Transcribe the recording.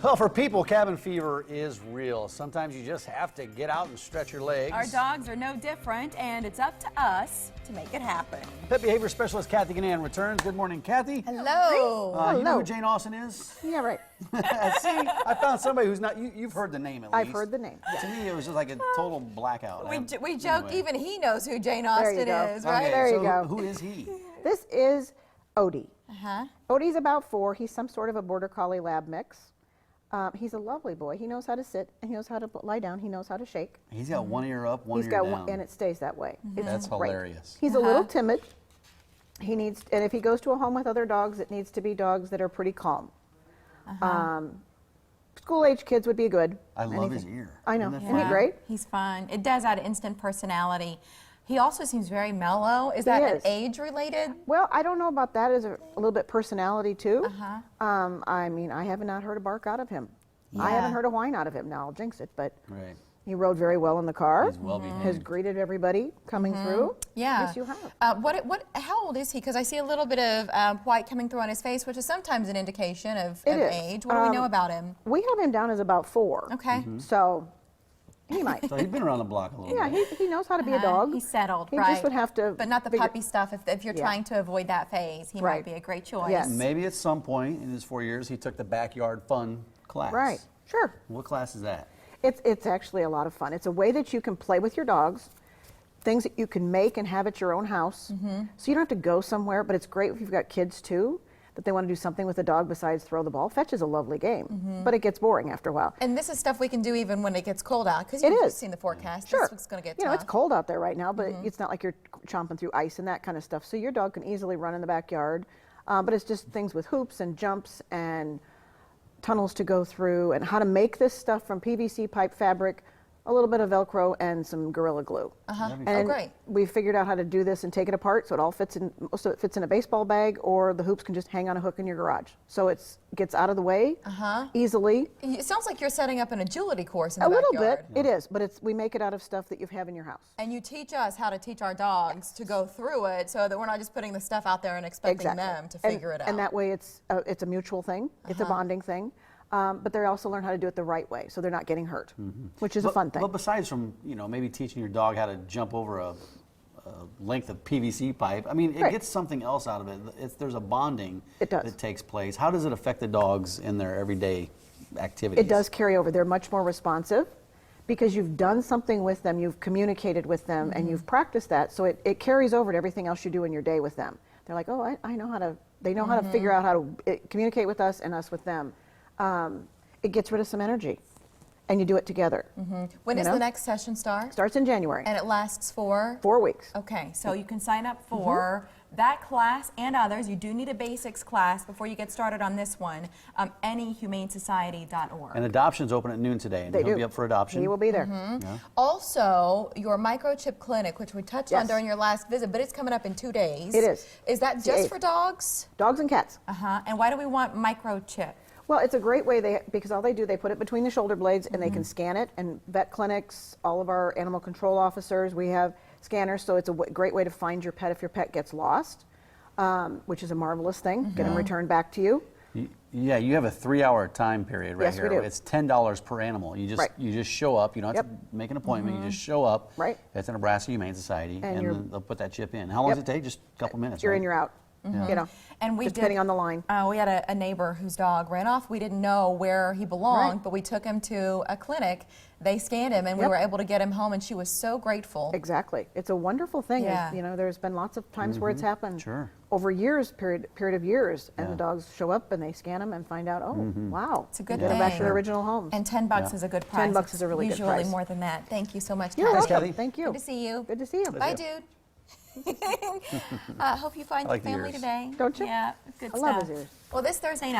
Well, for people, cabin fever is real. Sometimes you just have to get out and stretch your legs. Our dogs are no different, and it's up to us to make it happen. Pet behavior specialist Kathy Gannan returns. Good morning, Kathy. Hello. You know who Jane Austen is? Yeah, right. See, I found somebody who's not. You've heard the name at least. I've heard the name. To me, it was just like a total blackout. We joke Anyway. even he knows who Jane Austen is, right? Okay, There you so go. Who is he? This is Odie. Uh-huh. Odie's about 4. He's some sort of a border collie lab mix. He's a lovely boy. He knows how to sit, and he knows how to lie down. He knows how to shake. He's got one ear up, one He's ear got down. one, and it stays that way. It's That's great. hilarious. He's a little timid. He needs, and if he goes to a home with other dogs, it needs to be dogs that are pretty calm. School-age kids would be good. I love his ear. I know. Isn't that Isn't he fun? great? He's fun. It does add instant personality. He also seems very mellow. Is that an is. age related? Well, I don't know about that as a little bit personality too. Uh-huh. I mean, I have not heard a bark out of him. I Yeah. haven't heard a whine out of him. Now I'll jinx it, but Right. he rode very well in the car. He's well behaved. Has greeted everybody coming through. Yeah. Yes, you have. How old is he? Because I see a little bit of white coming through on his face, which is sometimes an indication of It is. age. What do we know about him? We have him down as about 4. Okay. So he might. So he's been around the block a little Yeah, bit. he knows how to be a dog. He's settled, He right? just would have to. But not the figure- puppy stuff. If you're Yeah. trying to avoid that phase, he might Right. be a great choice. Yes. Maybe at some point in his 4 years, he took the backyard fun class. Right. Sure. What class is that? It's actually a lot of fun. It's a way that you can play with your dogs, things that you can make and have at your own house. So you don't have to go somewhere, but it's great if you've got kids too, that they want to do something with the dog besides throw the ball. Fetch is a lovely game, but it gets boring after a while. And this is stuff we can do even when it gets cold out, because It you've is. seen the forecast. Sure. This week's going to get You know, tough. it's cold out there right now, but it's not like you're chomping through ice and that kind of stuff. So your dog can easily run in the backyard, but it's just things with hoops and jumps and tunnels to go through, and how to make this stuff from PVC pipe fabric, a little bit of Velcro, and some Gorilla Glue. And great. we figured out how to do this and take it apart so it all fits in. Most of it fits in a baseball bag, or the hoops can just hang on a hook in your garage. So it gets out of the way easily. It sounds like you're setting up an agility course in the A little backyard. bit, it is, but we make it out of stuff that you have in your house. And you teach us how to teach our dogs to go through it, so that we're not just putting the stuff out there and expecting them to figure it out. And that way it's a mutual thing. It's a bonding thing. But they also learn how to do it the right way, so they're not getting hurt, which is a fun thing. But besides from, maybe teaching your dog how to jump over a length of PVC pipe, I mean, it Right. gets something else out of it. There's a bonding It does. that takes place. How does it affect the dogs in their everyday activities? It does carry over. They're much more responsive because you've done something with them, you've communicated with them, and you've practiced that, so it carries over to everything else you do in your day with them. They're like, oh, I know how to, they know how to figure out how to communicate with us and us with them. It gets rid of some energy, and you do it together. When you does know? the next session start? Starts in January. And it lasts for? 4 weeks. Okay, so you can sign up for that class and others. You do need a basics class before you get started on this one. Anyhumanesociety.org. And adoption's open at noon today, and They he'll do. be up for adoption. He will be there. Yeah. Also, your microchip clinic, which we touched on Yes. during your last visit, but it's coming up in 2 days. It is. Is that The just 8th. for dogs? Dogs and cats. And why do we want microchip? Well, it's a great way, because all they do, they put it between the shoulder blades and they can scan it. And vet clinics, all of our animal control officers, we have scanners, so it's a great way to find your pet if your pet gets lost, which is a marvelous thing. Get them returned back to you. Yeah, you have a 3-hour time period right Yes, here. we do. It's $10 per animal. You just show up. You don't have to make an appointment. You just show up. Right. At the Nebraska Humane Society, and you're- then they'll put that chip in. How long does it take? Just a couple minutes. You're right? in, you're out. You know, And we depending on the line. We had a neighbor whose dog ran off. We didn't know where he belonged, Right. but we took him to a clinic. They scanned him, and we Yep. were able to get him home, and she was so grateful. Exactly. It's a wonderful thing. Yeah. You know, there's been lots of times where it's happened Sure. over years, period of years, and Yeah. the dogs show up and they scan them and find out, oh, wow. It's a good Get them back to thing. their original homes. And $10 is a good price. $10 is a really good Usually price. more than that. Thank you so much, You're Kathy. welcome. Kathy. Thank you. Good to see you. Good to see you. Bye, dude. Hope you find I like the your family ears. today. Don't you? Yeah, good I stuff. love his ears. Well, this Thursday night.